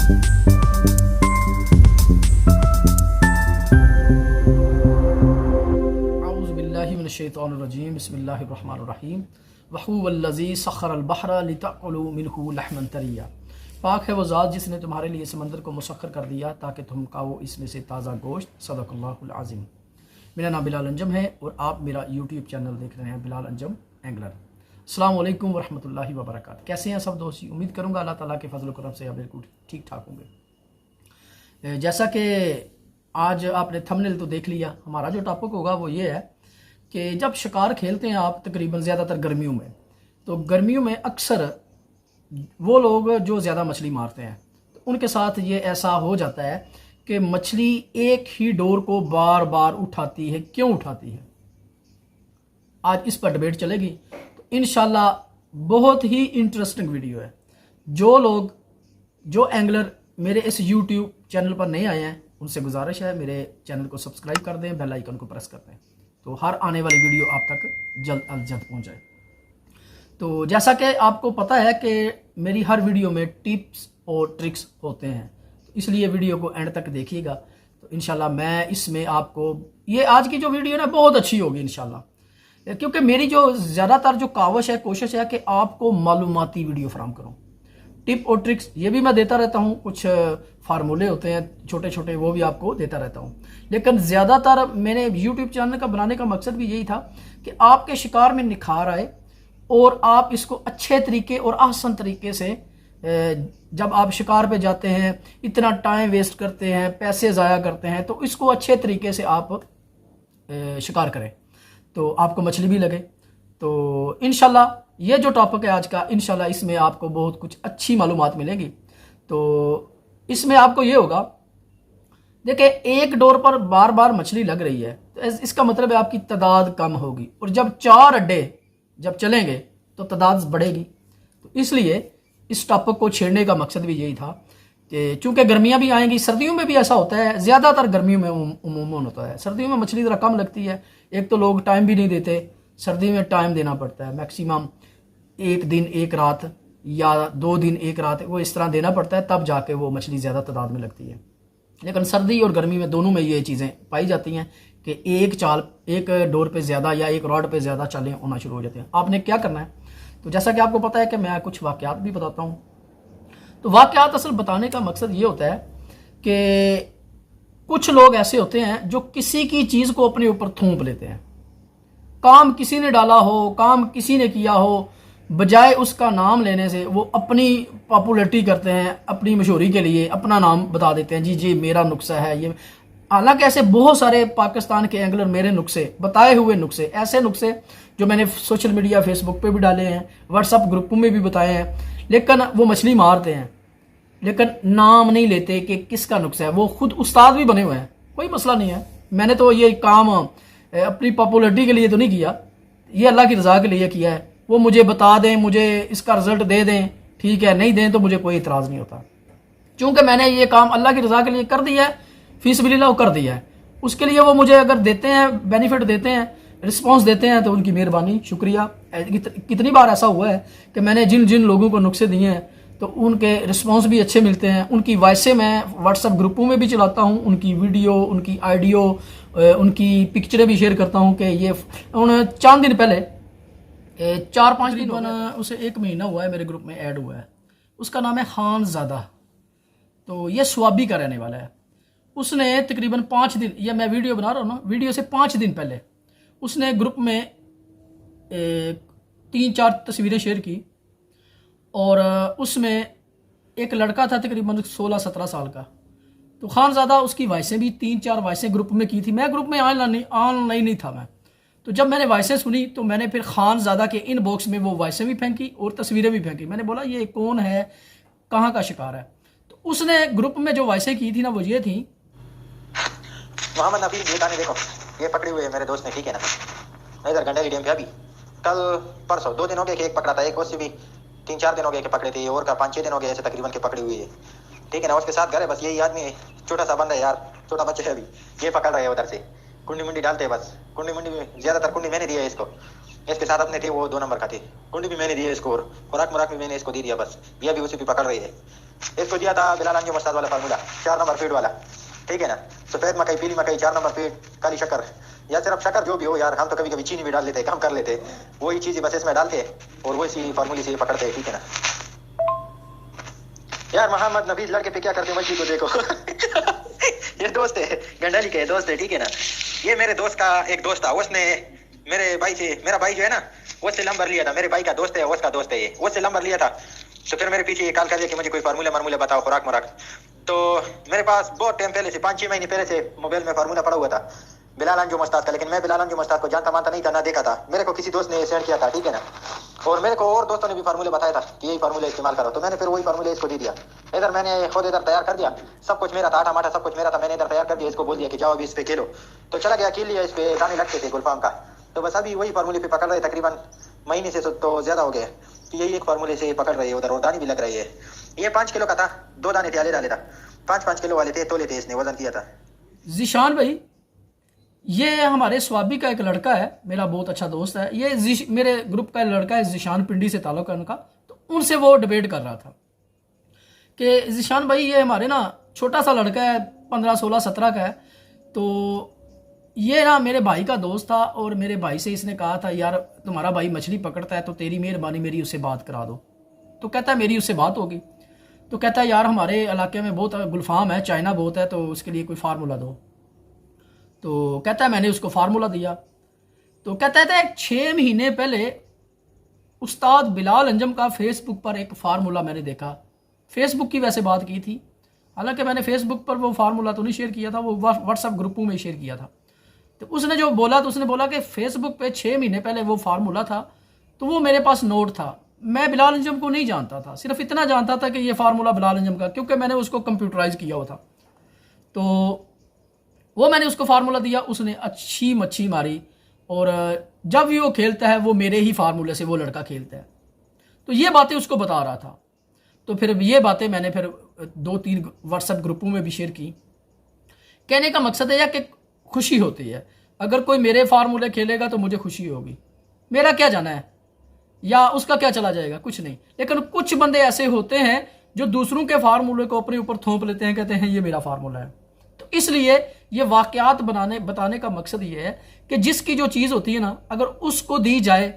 औज़ुबिल्लाहिमिनश्शैतानिर्रजीम बिस्मिल्लाहिर्रहमानिर्रहीम वहुवल्लज़ी सख़्खरल बहरा लितअकुलू मिन्हु लहमन तरिया। पाक है वो ज़ात जिसने तुम्हारे लिए समंदर को मुसख्खर कर दिया ताकि तुम खाओ इसमें से ताज़ा गोश्त। सदक़ल्लाहुल अज़ीम। मेरा नाम बिलाल अंजम है और आप मेरा यूट्यूब चैनल देख रहे हैं, बिलाल अंजम एंगलर। अस्सलाम वालेकुम वरहमतुल्लाहि वबरकातुहू। कैसे हैं सब दोस्त? उम्मीद करूँगा अल्लाह ताला के फजल करम से आप बिल्कुल ठीक ठाक होंगे। जैसा कि आज आपने थंबनेल तो देख लिया, हमारा जो टॉपिक होगा वो ये है कि जब शिकार खेलते हैं आप तकरीबन ज़्यादातर गर्मियों में, तो गर्मियों में अक्सर वो लोग जो ज़्यादा मछली मारते हैं तो उनके साथ ये ऐसा हो जाता है कि मछली एक ही डोर को बार बार उठाती है। क्यों उठाती है? आज इस पर डिबेट चलेगी। तो इंशाल्लाह बहुत ही इंटरेस्टिंग वीडियो है। जो एंगलर मेरे इस यूट्यूब चैनल पर नए आए हैं उनसे गुजारिश है मेरे चैनल को सब्सक्राइब कर दें, बेल आइकन को प्रेस कर दें, तो हर आने वाली वीडियो आप तक जल्द अज जल्द पहुँच जाए। तो जैसा कि आपको पता है कि मेरी हर वीडियो में टिप्स और ट्रिक्स होते हैं, तो इसलिए वीडियो को एंड तक देखिएगा। तो इंशाल्लाह मैं इसमें आपको ये आज की जो वीडियो ना बहुत अच्छी होगी इंशाल्लाह, क्योंकि मेरी जो ज़्यादातर जो काविश है, कोशिश है कि आपको मालूमाती वीडियो फराहम करूँ। टिप और ट्रिक्स ये भी मैं देता रहता हूँ, कुछ फार्मूले होते हैं छोटे छोटे वो भी आपको देता रहता हूँ, लेकिन ज़्यादातर मैंने यूट्यूब चैनल का बनाने का मकसद भी यही था कि आपके शिकार में निखार आए और आप इसको अच्छे तरीके और आसान तरीके से, जब आप शिकार पे जाते हैं इतना टाइम वेस्ट करते हैं, पैसे ज़ाया करते हैं, तो इसको अच्छे तरीके से आप शिकार करें तो आपको मछली भी लगे। तो इंशाल्लाह ये जो टॉपिक है आज का, इंशाल्लाह इसमें आपको बहुत कुछ अच्छी मालूमात मिलेगी। तो इसमें आपको ये होगा, देखिए एक डोर पर बार बार मछली लग रही है तो इसका मतलब है आपकी तादाद कम होगी, और जब 4 अड्डे जब चलेंगे तो तादाद बढ़ेगी। तो इसलिए इस टॉपिक को छेड़ने का मकसद भी यही था कि चूंकि गर्मियां भी आएंगी, सर्दियों में भी ऐसा होता है, ज़्यादातर गर्मियों में उमूमन होता है, सर्दियों में मछली ज़रा कम लगती है। एक तो लोग टाइम भी नहीं देते, सर्दी में टाइम देना पड़ता है, मैक्सिमम 1 दिन 1 रात या 2 दिन 1 रात, वो इस तरह देना पड़ता है, तब जाके वो मछली ज़्यादा तादाद में लगती है। लेकिन सर्दी और गर्मी में दोनों में ये चीज़ें पाई जाती हैं कि एक डोर पे ज़्यादा या एक रॉड पे ज़्यादा चालें होना शुरू हो जाते हैं। आपने क्या करना है, तो जैसा कि आपको पता है कि मैं कुछ वाक़यात भी बताता हूँ। तो वाक़यात असल बताने का मकसद ये होता है कि कुछ लोग ऐसे होते हैं जो किसी की चीज़ को अपने ऊपर थोप लेते हैं। काम किसी ने डाला हो, काम किसी ने किया हो, बजाय उसका नाम लेने से वो अपनी पॉपुलैरिटी करते हैं, अपनी मशहूरी के लिए अपना नाम बता देते हैं, जी जी मेरा नुस्खा है ये। हालांकि ऐसे बहुत सारे पाकिस्तान के एंगलर मेरे नुस्खे, बताए हुए नुस्खे, ऐसे नुस्खे जो मैंने सोशल मीडिया फेसबुक पे भी डाले हैं, व्हाट्सअप ग्रुपों में भी बताए हैं, लेकिन वो मछली मारते हैं लेकिन नाम नहीं लेते कि किसका नुस्खा है। वो खुद उस्ताद भी बने हुए हैं, कोई मसला नहीं है। मैंने तो ये काम अपनी पॉपुलैरिटी के लिए तो नहीं किया, ये अल्लाह की रज़ा के लिए किया है। वो मुझे बता दें, मुझे इसका रिजल्ट दे दें, ठीक है, नहीं दें तो मुझे कोई इतराज़ नहीं होता, क्योंकि मैंने ये काम अल्लाह की रज़ा के लिए कर दिया है, फीसबिलिल्लाह कर दिया है। उसके लिए वो मुझे अगर देते हैं, बेनिफिट देते हैं, रिस्पांस देते हैं, तो उनकी मेहरबानी, शुक्रिया। कितनी बार ऐसा हुआ है कि मैंने जिन जिन लोगों को नुस्खे दिए हैं तो उनके रिस्पांस भी अच्छे मिलते हैं। उनकी वॉइसें मैं व्हाट्सएप ग्रुपों में भी चलाता हूँ, उनकी वीडियो, उनकी ऑडियो, उनकी पिक्चरें भी शेयर करता हूँ कि ये उन 4 दिन पहले 4-5 दिन उसे 1 महीना हुआ है मेरे ग्रुप में ऐड हुआ है। उसका नाम है खानज़ादा। तो ये स्वाबी का रहने वाला है। उसने तकरीबन 5 दिन, या मैं वीडियो बना रहा हूँ ना, वीडियो से 5 दिन पहले उसने ग्रुप में 3-4 तस्वीरें शेयर की, और उसमें एक लड़का था तकरीबन 16-17 साल का। तो खानज़ादा उसकी वॉइसें भी 3-4 वॉइसें ग्रुप में की थी। मैं ग्रुप में ऑनलाइन नहीं था मैं। तो जब मैंने वॉइसें सुनी तो मैंने फिर खानज़ादा के इनबॉक्स में वो वॉइसें भी फेंकी और तस्वीरें भी फेंकी। मैंने बोला ये कौन है, कहाँ का शिकार है। तो उसने ग्रुप में जो वॉइसें की थी ना, वो ये थी, मोहम्मद नबी ये गाने देखो, ये पकड़े हुए मेरे दोस्त ने, ठीक है ना, इधर गंडे डैम पे अभी कल परसों 2 दिन हो गए कि एक पकड़ा था, एक उससे भी 3-4 दिन हो गए कि पकड़े थे, और का 5-6 दिन हो गए ऐसे तकरीबन के पकड़ी हुई है, ठीक है ना। उसके साथ घर है, बस यही आदमी छोटा सा बंदा है यार, छोटा बच्चा है अभी, ये पकड़ रहे हैं उधर से, कुंडी मुंडी डालते हैं, बस कुंडी मुंडी में ज्यादातर कुंडी मैंने दिया है इसको, इसके साथ अपने थे वो 2 नंबर का थे, कुंडी भी मैंने दिया इसको, और खुराक मुराक भी मैंने इसको दे दिया, बस ये भी उसे भी पकड़ रही है। इसको दिया था बिलाल अंजुम उस्ताद वाला फार्मूला, 4 नंबर फीड वाला, ठीक है ना। सफेद मकई, पीली मकई, 4 नंबर फीड, काली शक्कर या सिर्फ शक्कर जो भी हो यार, हम तो कभी कभी चीनी भी डाल लेते हैं, कम कर लेते हैं, वही चीज़ बस इसमें डालते हैं और वही फार्मूले से पकड़ते हैं, ठीक है ना। यार मोहम्मद नबीज लड़के पे क्या करते हैं मछली को देखो ये दोस्त है, गंडाली के दोस्त है, ठीक है ना। ये मेरे दोस्त का एक दोस्त था, उसने मेरे भाई से, मेरा भाई जो है ना उससे नंबर लिया था, मेरे भाई का दोस्त है, उसका दोस्त है ये, उससे नंबर लिया था। तो फिर मेरे पीछे कॉल कर दिया कि मुझे कोई फार्मूले बताओ, खुराक मुराक। तो मेरे पास बहुत टाइम पहले से, 5-6 महीने पहले से मोबाइल में फार्मूला पड़ा हुआ था बिलाल अंजुम उस्ताद का, लेकिन मैं बिलाल अंजुम उस्ताद को जानता मानता नहीं था, ना देखा था, मेरे को किसी दोस्त ने सेंड किया था, ठीक है ना। और मेरे को और दोस्तों ने भी फार्मूले बताया था कि यही फार्मूले इस्तेमाल करो, तो मैंने फिर वही फार्मूले इसको दे दिया। इधर मैंने खुद इधर तैयार कर दिया, सब कुछ मेरा था, आटा माटा सब कुछ मेरा था, मैंने इधर तैयार कर दिया, इसको बोल दिया कि जाओ अभी इस पे खेलो। तो चला गया, खेल लिया, इस पे दाने लगते थे गुलफाम का। तो बस अभी वही फार्मूले पे पकड़ रहे, तकरीबन महीने से तो ज्यादा हो गया, तो यही एक फार्मूले से पकड़ रही है उधर, और दाने भी लग रही है। ये 5 किलो का था, 2 दाने थे, आले डाले था, 5-5 किलो वाले थे, तोले थे, इसने वजन किया था। जीशान भाई, ये हमारे स्वाबी का एक लड़का है, मेरा बहुत अच्छा दोस्त है, ये मेरे ग्रुप का लड़का है, जीशान, पिंडी से ताल्लुक है उनका। तो उनसे वो डिबेट कर रहा था कि जीशान भाई ये हमारे ना छोटा सा लड़का है, 15, 16, 17 का है, तो ये ना मेरे भाई का दोस्त था, और मेरे भाई से इसने कहा था यार तुम्हारा भाई मछली पकड़ता है, तो तेरी मेहरबानी मेरी उससे बात करा दो। तो कहता है मेरी उससे बात होगी। तो कहता है यार हमारे इलाके में बहुत गुलफाम है, चाइना बहुत है, तो उसके लिए कोई फार्मूला दो। तो कहता है मैंने उसको फार्मूला दिया। तो कहता है 6 महीने पहले उस्ताद बिलाल अंजम का फेसबुक पर एक फार्मूला मैंने देखा, फेसबुक की वैसे बात की थी, हालांकि मैंने फेसबुक पर वो फार्मूला तो नहीं शेयर किया था, वो व्हाट्सएप ग्रुपों में शेयर किया था। तो उसने जो बोला, तो उसने बोला कि फेसबुक पे 6 महीने पहले वो फार्मूला था, तो वो मेरे पास नोट था। मैं बिलाल अंजम को नहीं जानता था, सिर्फ इतना जानता था कि ये फार्मूला बिलाल अंजम का, क्योंकि मैंने उसको कंप्यूटराइज किया हुआ था। तो वो मैंने उसको फार्मूला दिया, उसने अच्छी मच्छी मारी, और जब भी वो खेलता है वो मेरे ही फार्मूले से वो लड़का खेलता है। तो ये बातें उसको बता रहा था। तो फिर ये बातें मैंने फिर 2-3 व्हाट्सएप ग्रुपों में भी शेयर की। कहने का मकसद है कि खुशी होती है, अगर कोई मेरे फार्मूले खेलेगा तो मुझे खुशी होगी, मेरा क्या जाना है, या उसका क्या चला जाएगा, कुछ नहीं। लेकिन कुछ बंदे ऐसे होते हैं जो दूसरों के फार्मूले को अपने ऊपर थोप लेते हैं, कहते हैं ये मेरा फार्मूला है। तो इसलिए ये वाकयात बताने का मकसद ये है कि जिसकी जो चीज़ होती है ना, अगर उसको दी जाए,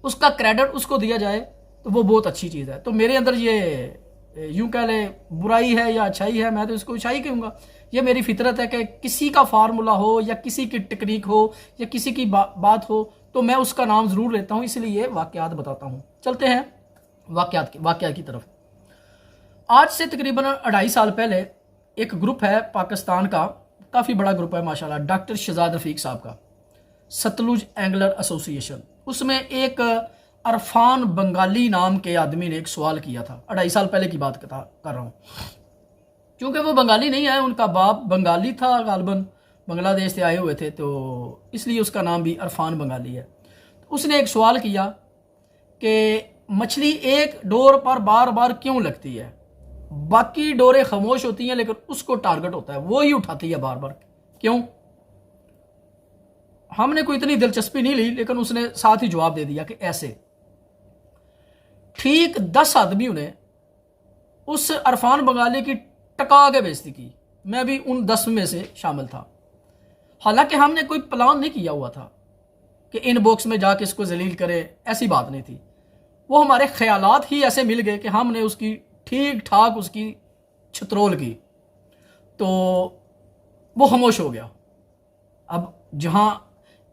उसका क्रेडिट उसको दिया जाए, तो वो बहुत अच्छी चीज़ है। तो मेरे अंदर ये यूं कह ले बुराई है या अच्छाई है, मैं तो इसको अच्छाई कहूँगा। ये मेरी फितरत है कि किसी का फार्मूला हो या किसी की टेक्निक हो या किसी की बात हो, तो मैं उसका नाम ज़रूर लेता हूँ, इसलिए वाकयात बताता हूँ। चलते हैं वाकयात की तरफ। आज से तकरीबन 2.5 साल पहले एक ग्रुप है पाकिस्तान का, काफ़ी बड़ा ग्रुप है माशाल्लाह, डॉक्टर शहजाद रफ़ीक साहब का, सतलुज एंगलर एसोसिएशन। उसमें एक अरफान बंगाली नाम के आदमी ने एक सवाल किया था, 2.5 साल पहले की बात कर रहा हूँ, क्योंकि वो बंगाली नहीं है, उनका बाप बंगाली था, गालबन बांग्लादेश से आए हुए थे, तो इसलिए उसका नाम भी अरफान बंगाली है। तो उसने एक सवाल किया कि मछली एक डोर पर बार बार क्यों लगती है, बाकी डोरें खामोश होती हैं लेकिन उसको टारगेट होता है, वो ही उठाती है बार बार, क्यों? हमने कोई इतनी दिलचस्पी नहीं ली, लेकिन उसने साथ ही जवाब दे दिया कि ऐसे। ठीक 10 आदमियों ने उस अरफान बंगाली की टका के बेइज्जती की, मैं भी उन 10 में से शामिल था। हालांकि हमने कोई प्लान नहीं किया हुआ था कि इनबॉक्स में जाके इसको जलील करे, ऐसी बात नहीं थी। वो हमारे ख्यालात ही ऐसे मिल गए कि हमने उसकी ठीक ठाक उसकी छत्रोल की, तो वो खामोश हो गया। अब जहां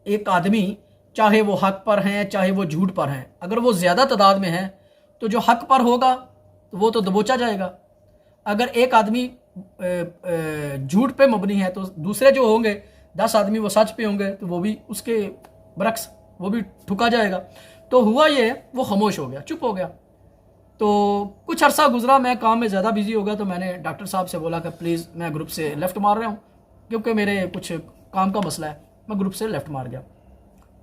एक आदमी, चाहे वो हक पर हैं चाहे वो झूठ पर हैं, अगर वो ज़्यादा तादाद में है तो जो हक पर होगा तो वो तो दबोचा जाएगा। अगर एक आदमी झूठ पे मबनी है तो दूसरे जो होंगे 10 आदमी वो सच पे होंगे, तो वो भी उसके बरक्स वो भी ठुका जाएगा। तो हुआ ये, वो खामोश हो गया, चुप हो गया। तो कुछ अरसा गुजरा, मैं काम में ज़्यादा बिजी हो गया, तो मैंने डॉक्टर साहब से बोला कि प्लीज़ मैं ग्रुप से लेफ़्ट मार रहा हूँ, क्योंकि मेरे कुछ काम का मसला है। मैं ग्रुप से लेफ़्ट मार गया।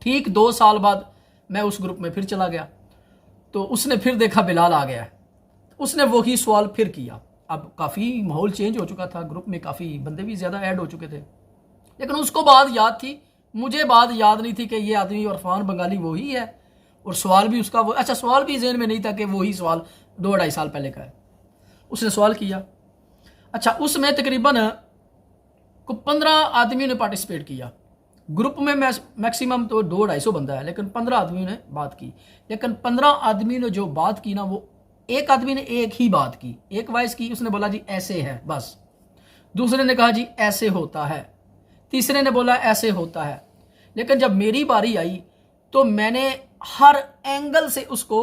ठीक 2 साल बाद मैं उस ग्रुप में फिर चला गया, तो उसने फिर देखा बिलाल आ गया है, उसने वही सवाल फिर किया। अब काफ़ी माहौल चेंज हो चुका था, ग्रुप में काफ़ी बंदे भी ज़्यादा ऐड हो चुके थे, लेकिन उसको बात याद थी, मुझे बात याद नहीं थी कि ये आदमी अरफान बंगाली वही है, और सवाल भी उसका वो, अच्छा सवाल भी ज़हन में नहीं था कि वही सवाल 2-2.5 साल पहले का है। उसने सवाल किया। अच्छा, उसमें तकरीबन को 15 आदमियों ने पार्टिसिपेट किया। ग्रुप में मैक्सिमम तो 200-250 बंदा है, लेकिन 15 आदमियों ने बात की। लेकिन 15 आदमी ने जो बात की ना, वो एक आदमी ने एक ही बात की, एक वॉइस की। उसने बोला जी ऐसे है बस। दूसरे ने कहा जी ऐसे होता है। तीसरे ने बोला ऐसे होता है। लेकिन जब मेरी बारी आई तो मैंने हर एंगल से उसको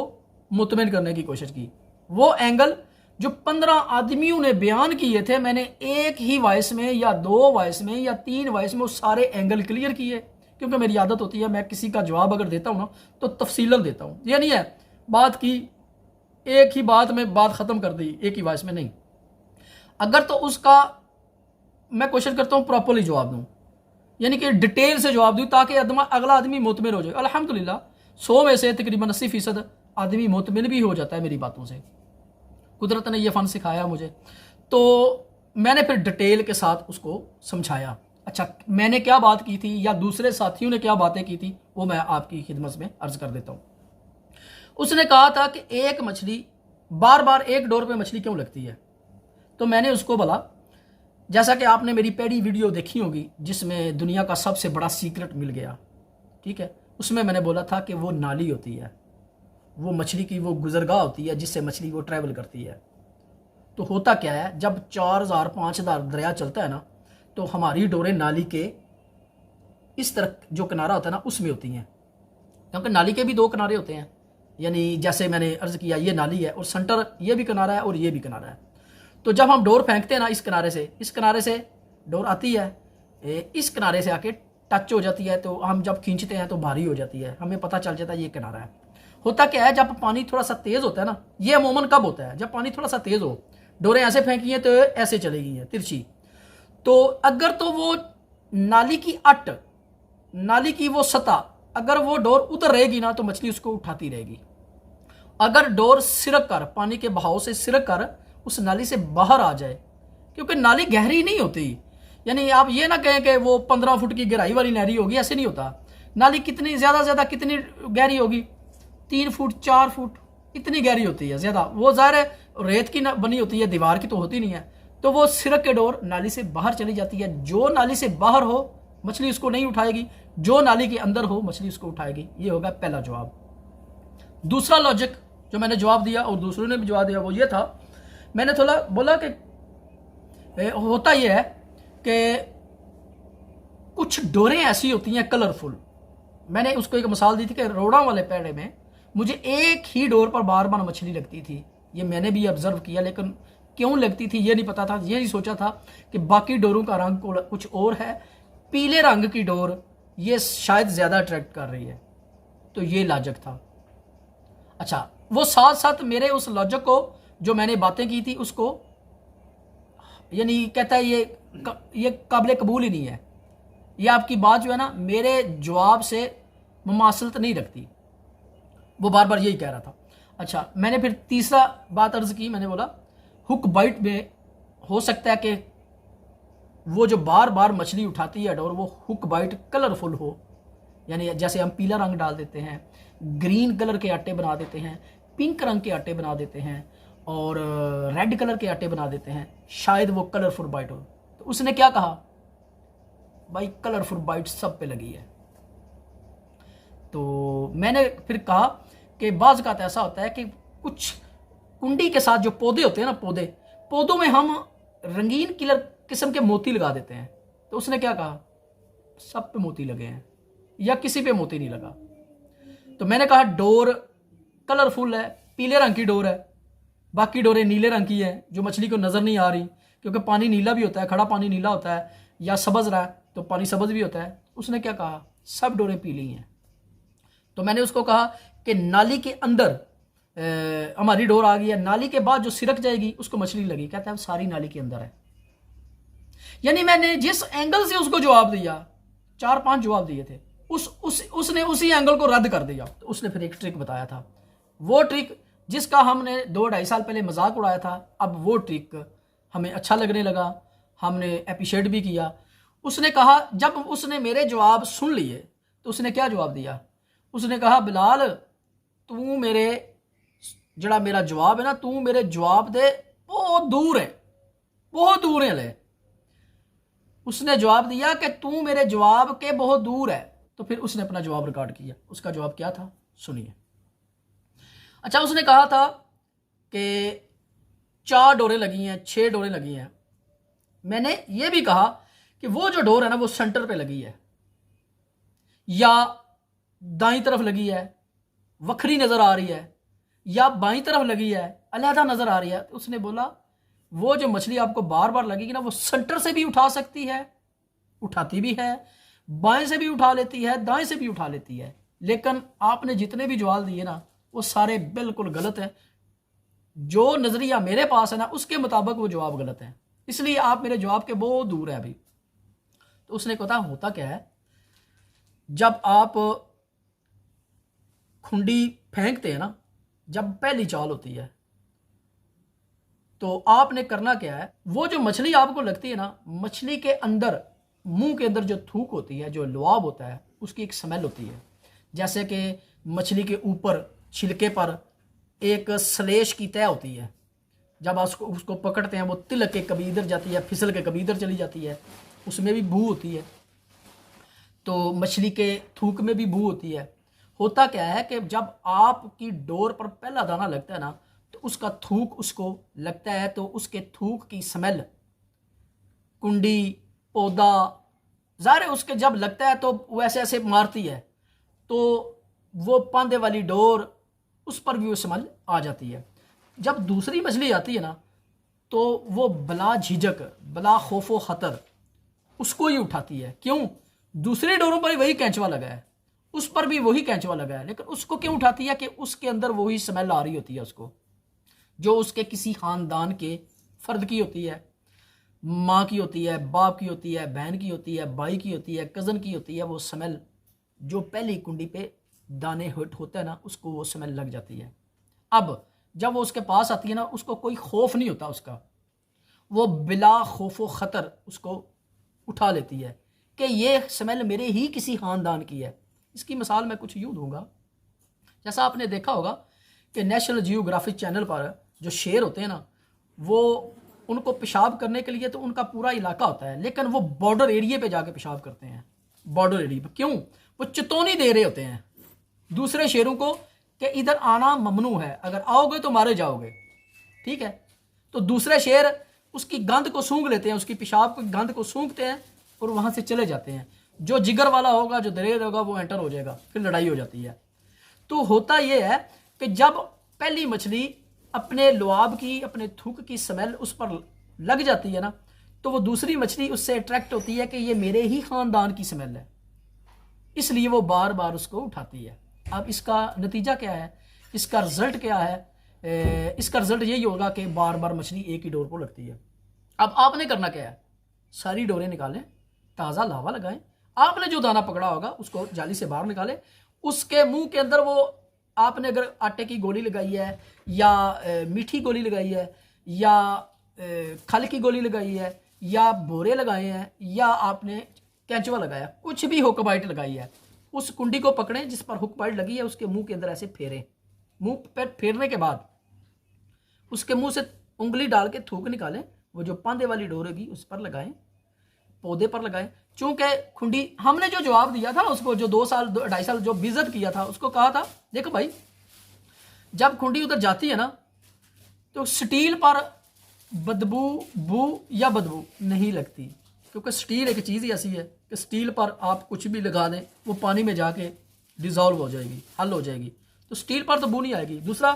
मुतमिन करने की कोशिश की। वो एंगल जो 15 आदमियों ने बयान किए थे, मैंने एक ही वॉइस में या 2 वॉइस में या 3 वॉइस में वो सारे एंगल क्लियर किए। क्योंकि मेरी आदत होती है, मैं किसी का जवाब अगर देता हूँ ना तो तफसीलन देता हूँ। ये नहीं है बात की एक ही बात में बात ख़त्म कर दी एक ही वॉइस में, नहीं। अगर तो उसका मैं कोशिश करता हूँ प्रॉपरली जवाब दूँ, यानी कि डिटेल से जवाब दूँ, ताकि अगला आदमी मुतमिन हो जाए। अल्हम्दुलिल्लाह 100 में से तकरीबन 80% आदमी मुतमिन भी हो जाता है मेरी बातों से। कुदरत ने यह फ़न सिखाया मुझे। तो मैंने फिर डिटेल के साथ उसको समझाया। अच्छा, मैंने क्या बात की थी या दूसरे साथियों ने क्या बातें की थी, वो मैं आपकी खिदमत में अर्ज़ कर देता हूँ। उसने कहा था कि एक मछली बार बार एक डोर पे मछली क्यों लगती है। तो मैंने उसको बोला, जैसा कि आपने मेरी पहली वीडियो देखी होगी जिसमें दुनिया का सबसे बड़ा सीक्रेट मिल गया, ठीक है, उसमें मैंने बोला था कि वो नाली होती है, वो मछली की वो गुजरगाह होती है जिससे मछली वो ट्रैवल करती है। तो होता क्या है, जब 4000 5000 दरिया चलता है ना, तो हमारी डोरें नाली के इस तरफ जो किनारा होता है ना उसमें होती हैं। क्योंकि नाली के भी 2 किनारे होते हैं, यानी जैसे मैंने अर्ज़ किया ये नाली है और सेंटर ये भी किनारा है और ये भी किनारा है। तो जब हम डोर फेंकते हैं ना इस किनारे से डोर आती है, इस किनारे से आके टच हो जाती है, तो हम जब खींचते हैं तो भारी हो जाती है, हमें पता चल जाता है ये किनारा है। होता क्या है, जब पानी थोड़ा सा तेज़ होता है ना, ये अमूमन कब होता है, जब पानी थोड़ा सा तेज़ हो, डोरें ऐसे फेंकी हैं तो ऐसे चलेगी हैं तिरछी। तो अगर तो वो नाली की अट, नाली की वो सतह, अगर वो डोर उधर रहेगी ना तो मछली उसको उठाती रहेगी। अगर डोर सिरक कर, पानी के बहाव से सिरक कर उस नाली से बाहर आ जाए, क्योंकि नाली गहरी नहीं होती, यानी आप ये ना कहें कि वो 15 फुट की गहराई वाली नहरी होगी, ऐसे नहीं होता। नाली कितनी ज़्यादा से ज़्यादा कितनी गहरी होगी, 3 फुट 4 फुट इतनी गहरी होती है ज़्यादा। वो ज़ाहिर है रेत की बनी होती है, दीवार की तो होती नहीं है। तो वो सिरक के डोर नाली से बाहर चली जाती है। जो नाली से बाहर हो मछली उसको नहीं उठाएगी, जो नाली के अंदर हो मछली उसको उठाएगी। ये होगा पहला जवाब। दूसरा लॉजिक जो मैंने जवाब दिया और दूसरों ने भी जवाब दिया वो ये था, मैंने थोड़ा बोला कि होता यह है कि कुछ डोरें ऐसी होती हैं कलरफुल। मैंने उसको एक मिसाल दी थी कि रोड़ा वाले पेड़े में मुझे एक ही डोर पर बार बार मछली लगती थी। ये मैंने भी ऑब्जर्व किया, लेकिन क्यों लगती थी ये नहीं पता था। ये नहीं सोचा था कि बाकी डोरों का रंग कुछ और है, पीले रंग की डोर ये शायद ज़्यादा अट्रैक्ट कर रही है। तो ये लॉजिक था। अच्छा, वो साथ साथ मेरे उस लॉजिक को जो मैंने बातें की थी उसको यानी कहता है ये काबिल कबूल ही नहीं है, ये आपकी बात जो है ना मेरे जवाब से मुमासलत नहीं रखती। वो बार बार यही कह रहा था। अच्छा, मैंने फिर तीसरा बात अर्ज की, मैंने बोला हुक बाइट में हो सकता है कि वो जो बार बार मछली उठाती है डोर वो हुक बाइट कलरफुल हो, यानी जैसे हम पीला रंग डाल देते हैं, ग्रीन कलर के आटे बना देते हैं, पिंक रंग के आटे बना देते हैं और रेड कलर के आटे बना देते हैं, शायद वो कलरफुल बाइट हो। तो उसने क्या कहा, भाई कलरफुल बाइट सब पे लगी है। तो मैंने फिर कहा कि बाज़ का ऐसा होता है कि कुछ कुंडी के साथ जो पौधे होते हैं ना, पौधों में हम रंगीन किस्म के मोती लगा देते हैं। तो उसने क्या कहा, सब पे मोती लगे हैं या किसी पे मोती नहीं लगा। तो मैंने कहा डोर कलरफुल है, पीले रंग की डोर है, बाकी डोरें नीले रंग की है जो मछली को नज़र नहीं आ रही, क्योंकि पानी नीला भी होता है, खड़ा पानी नीला होता है, या सब्ज़ रहा है तो पानी सब्ज़ भी होता है। उसने क्या कहा, सब डोरें पीली हैं। तो मैंने उसको कहा कि नाली के अंदर हमारी डोर आ गई है, नाली के बाद जो सिरक जाएगी उसको मछली लगी। कहता है सारी नाली के अंदर है। यानी मैंने जिस एंगल से उसको जवाब दिया, 4-5 जवाब दिए थे, उसने उसी एंगल को रद्द कर दिया। तो उसने फिर एक ट्रिक बताया था, वो ट्रिक जिसका हमने 2-2.5 साल पहले मजाक उड़ाया था, अब वो ट्रिक हमें अच्छा लगने लगा, हमने अप्रिशिएट भी किया। उसने कहा, जब उसने मेरे जवाब सुन लिए तो उसने क्या जवाब दिया, उसने कहा बिलाल तू मेरे जड़ा मेरा जवाब है ना, तू मेरे जवाब दे बहुत दूर है, बहुत दूर है ले। उसने जवाब दिया कि तू मेरे जवाब के बहुत दूर है। तो फिर उसने अपना जवाब रिकॉर्ड किया। उसका जवाब क्या था, सुनिए। अच्छा, उसने कहा था कि 4 डोरें लगी हैं, 6 डोरें लगी हैं। मैंने ये भी कहा कि वो जो डोर है ना वो सेंटर पे लगी है या दाईं तरफ लगी है, वखरी नजर आ रही है, या बाईं तरफ लगी है, अलहदा नजर आ रही है। तो उसने बोला वो जो मछली आपको बार बार लगेगी ना वो सेंटर से भी उठा सकती है, उठाती भी है, बाएं से भी उठा लेती है, दाएं से भी उठा लेती है, लेकिन आपने जितने भी जवाब दिए ना वो सारे बिल्कुल गलत है। जो नजरिया मेरे पास है ना उसके मुताबिक वो जवाब गलत है, इसलिए आप मेरे जवाब के बहुत दूर है अभी। तो उसने कहा होता क्या है, जब आप खुंडी फेंकते हैं ना, जब पहली चाल होती है तो आपने करना क्या है, वो जो मछली आपको लगती है ना, मछली के अंदर मुंह के अंदर जो थूक होती है, जो लुआब होता है, उसकी एक स्मेल होती है। जैसे कि मछली के ऊपर छिलके पर एक श्लेष की तय होती है, जब आप उसको पकड़ते हैं वो तिलक के कभी इधर जाती है, फिसल के कभी इधर चली जाती है, उसमें भी बू होती है। तो मछली के थूक में भी बू होती है। होता क्या है कि जब आपकी डोर पर पहला दाना लगता है ना तो उसका थूक उसको लगता है, तो उसके थूक की स्मेल कुंडी, पौधा, ज़ाहिर है उसके जब लगता है तो वो ऐसे ऐसे मारती है, तो वो पांदे वाली डोर उस पर भी वो स्मेल आ जाती है। जब दूसरी मछली आती है ना तो वो बला झिझक, बला खौफो खतर उसको ही उठाती है। क्यों? दूसरी डोरों पर वही कैंचवा लगा है, उस पर भी वही कैंचवा लगा है, लेकिन उसको क्यों उठाती है कि उसके अंदर वही स्मेल आ रही होती है उसको, जो उसके किसी खानदान के फर्द की होती है, माँ की होती है, बाप की होती है, बहन की होती है, भाई की होती है, कज़न की होती है। वो स्मेल जो पहली कुंडी पे दाने होता है ना उसको वो स्मेल लग जाती है। अब जब वो उसके पास आती है ना उसको कोई खौफ नहीं होता उसका, वो बिला खौफो खतर उसको उठा लेती है कि ये स्मेल मेरे ही किसी खानदान की है। इसकी मिसाल मैं कुछ यूँ दूंगा, जैसा आपने देखा होगा कि नेशनल जियोग्राफिक चैनल पर जो शेर होते हैं ना, वो उनको पेशाब करने के लिए तो उनका पूरा इलाका होता है, लेकिन वो बॉर्डर एरिया पे जाके पेशाब करते हैं। बॉर्डर एरिया पे क्यों? वो चेतावनी दे रहे होते हैं दूसरे शेरों को कि इधर आना ममनू है, अगर आओगे तो मारे जाओगे। ठीक है, तो दूसरे शेर उसकी गंध को सूंघ लेते हैं, उसकी पेशाब की गंध को सूंघते हैं और वहां से चले जाते हैं। जो जिगर वाला होगा, जो दलेर होगा, वो एंटर हो जाएगा, फिर लड़ाई हो जाती है। तो होता यह है कि जब पहली मछली अपने लुआब की, अपने थूक की स्मेल उस पर लग जाती है ना तो वो दूसरी मछली उससे अट्रैक्ट होती है कि ये मेरे ही खानदान की स्मेल है, इसलिए वो बार बार उसको उठाती है। अब इसका नतीजा क्या है, इसका रिजल्ट क्या है? इसका रिजल्ट यही होगा कि बार बार मछली एक ही डोर को लगती है। अब आपने करना क्या है, सारी डोरें निकालें, ताज़ा लावा लगाएं, आपने जो दाना पकड़ा होगा उसको जाली से बाहर निकालें, उसके मुंह के अंदर वो आपने अगर आटे की गोली लगाई है या मीठी गोली लगाई है या खल की गोली लगाई है या बोरे लगाए हैं या आपने कैंचुआ लगाया, कुछ भी हुक बाइट लगाई है, उस कुंडी को पकड़ें जिस पर हुक बाइट लगी है, उसके मुंह के अंदर ऐसे फेरें। मुंह पर फेरने के बाद उसके मुंह से उंगली डाल के थूक निकालें, वो जो पांदे वाली डोर होगी उस पर लगाएं, पौधे पर लगाएं। चूंकि खुंडी हमने जो जवाब दिया था उसको, जो 2 साल 2.5 साल जो बेइज्जत किया था, उसको कहा था देखो भाई जब खुंडी उधर जाती है ना तो स्टील पर बदबू बू या बदबू नहीं लगती, क्योंकि स्टील एक चीज़ ही ऐसी है कि स्टील पर आप कुछ भी लगा दें वो पानी में जाके डिज़ोल्व हो जाएगी, हल हो जाएगी, तो स्टील पर तो बू नहीं आएगी। दूसरा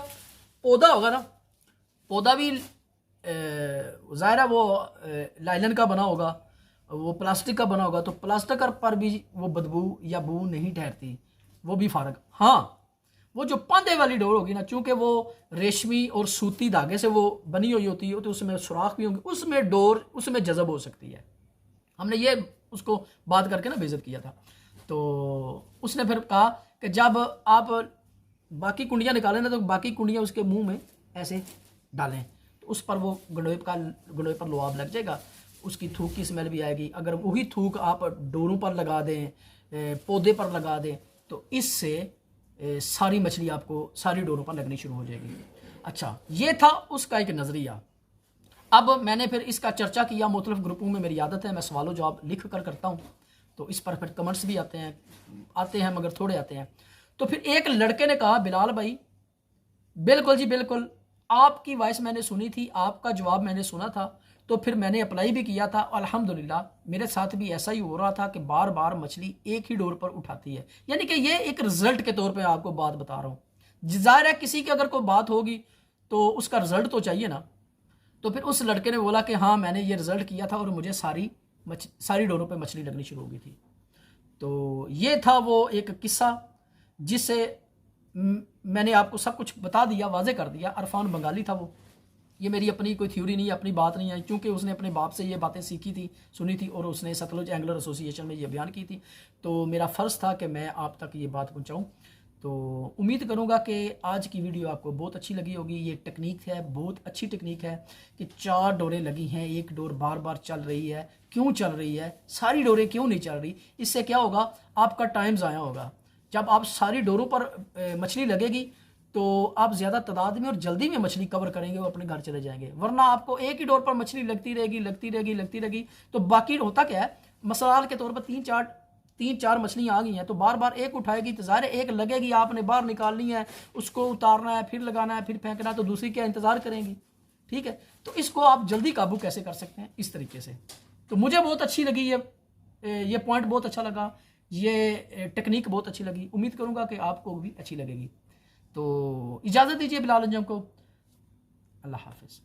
पौधा होगा ना, पौधा भी ज़ाहिर है वो लाइलन का बना होगा, वो प्लास्टिक का बना होगा, तो प्लास्टिक पर भी वो बदबू या बू नहीं ठहरती, वो भी फ़र्क। हाँ, वो जो पांदे वाली डोर होगी ना, चूंकि वो रेशमी और सूती धागे से वो बनी हुई होती है तो उसमें सुराख भी होंगे, उसमें डोर उसमें जज़ब हो सकती है। हमने ये उसको बात करके ना बेइज्जत किया था। तो उसने फिर कहा कि जब आप बाकी कुंडियाँ निकालें ना तो बाकी कुंडियाँ उसके मुंह में ऐसे डालें, तो उस पर वो गंडोए पर लुआब लग जाएगा, उसकी थूक की स्मेल भी आएगी। अगर वही थूक आप डोरों पर लगा दें, पौधे पर लगा दें, तो इससे सारी मछली आपको सारी डोरों पर लगनी शुरू हो जाएगी। अच्छा, ये था उसका एक नज़रिया। अब मैंने फिर इसका चर्चा किया मुख्तलिफ ग्रुपों में, मेरी आदत है मैं सवालों जवाब लिख कर करता हूँ, तो इस पर फिर कमेंट्स भी आते हैं मगर थोड़े आते हैं। तो फिर एक लड़के ने कहा बिलाल भाई बिल्कुल जी बिल्कुल, आपकी वॉइस मैंने सुनी थी, आपका जवाब मैंने सुना था, तो फिर मैंने अप्लाई भी किया था। अल्हम्दुलिल्लाह मेरे साथ भी ऐसा ही हो रहा था कि बार बार मछली एक ही डोर पर उठाती है। यानी कि ये एक रिजल्ट के तौर पे आपको बात बता रहा हूँ। जाहिर है किसी की अगर कोई बात होगी तो उसका रिजल्ट तो चाहिए ना। तो फिर उस लड़के ने बोला कि हाँ मैंने ये रिजल्ट किया था और मुझे सारी डोरों पे मछली लगनी शुरू हो गई थी। तो ये था वो एक किस्सा जिससे मैंने आपको सब कुछ बता दिया, वाजे कर दिया। अरफान बंगाली था वो, ये मेरी अपनी कोई थ्योरी नहीं है, अपनी बात नहीं है, क्योंकि उसने अपने बाप से ये बातें सीखी थी, सुनी थी, और उसने सतलुज एंगलर एसोसिएशन में ये बयान की थी। तो मेरा फ़र्ज़ था कि मैं आप तक ये बात पहुंचाऊं। तो उम्मीद करूंगा कि आज की वीडियो आपको बहुत अच्छी लगी होगी। ये टेक्निक है, बहुत अच्छी टेक्निक है कि 4 डोरें लगी हैं, एक डोर बार बार चल रही है, क्यों चल रही है, सारी डोरें क्यों नहीं चल रही। इससे क्या होगा, आपका टाइम ज़ाया होगा। जब आप सारी डोरों पर मछली लगेगी तो आप ज़्यादा तादाद में और जल्दी में मछली कवर करेंगे और अपने घर चले जाएंगे। वरना आपको एक ही डोर पर मछली लगती रहेगी तो बाकी होता क्या है, मसाल के तौर पर तीन चार मछलियाँ आ गई हैं तो बार बार एक उठाएगी तो ज़ाहिर एक लगेगी, आपने बाहर निकालनी है, उसको उतारना है, फिर लगाना है, फिर फेंकना है, तो दूसरी क्या इंतज़ार करेंगी। ठीक है, तो इसको आप जल्दी काबू कैसे कर सकते हैं, इस तरीके से। तो मुझे बहुत अच्छी लगी ये पॉइंट बहुत अच्छा लगा, ये टेक्निक बहुत अच्छी लगी। उम्मीद करूँगा कि आपको भी अच्छी लगेगी। तो इजाज़त दीजिए बिलाल अंजम को। अल्लाह हाफिज़।